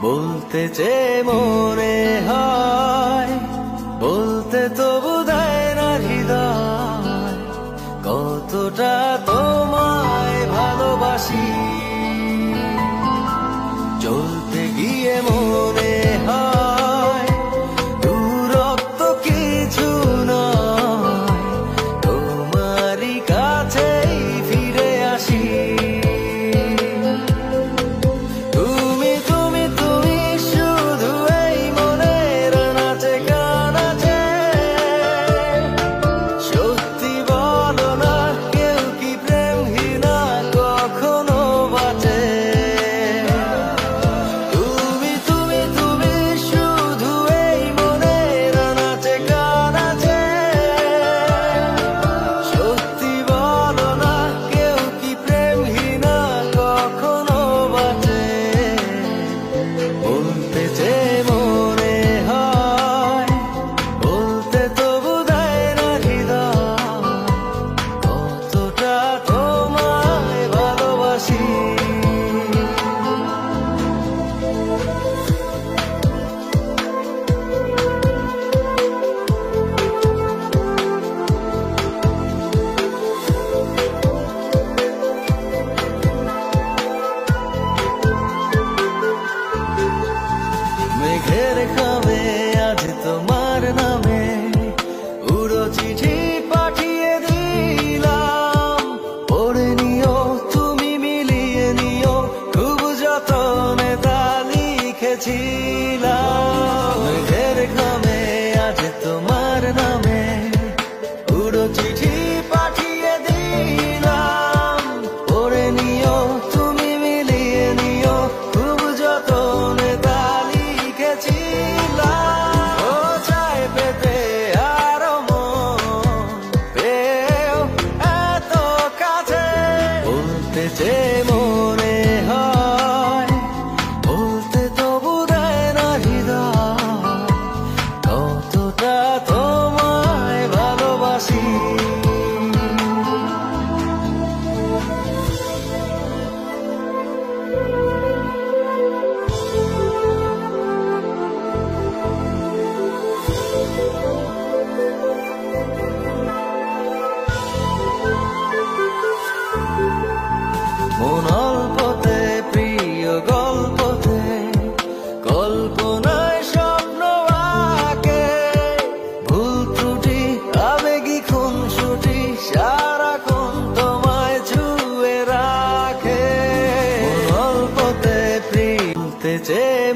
বলতে চেয়ে মনে হয়, বলতে তবু দেয় না হৃদয়, কতটা তোমায় ভালোবাসি। চলতে গিয়ে মনে হয় দূরত্ব কিছু নয়, তোমারই কাছেই ফিরে আসি। মেঘের খামে আজ তোমার নামে উড়ো চিঠি পাঠিয়ে দিলাম, পড়ে নিও তুমি মিলিয়ে নিও, খুব যতনে তা লিখেছিলাম। মেঘের খামে আজ তোমার নামে উড়ো চিঠি পাঠিয়ে দিলাম, পড়ে নিও তুমি মিলিয়ে নিও, খুব যতনে তা লিখেছিলাম। ও চাই পেতে আরো মন পেও এত কাছে, বলতে চেয়ে মনে হয়, বলতে তবু দেয় না হৃদয়, কতটা তোমায় ভালোবাসি। মন অল্পতে প্রিয় গল্পতে, কল্পনায় স্বপ্ন আঁকে, ভুল ত্রুটি আবেগী খুনসুটি সারাক্ষণ তোমায় ছুঁয়ে রাখে। মন অল্পতে প্রিয়, বলতে চেয়ে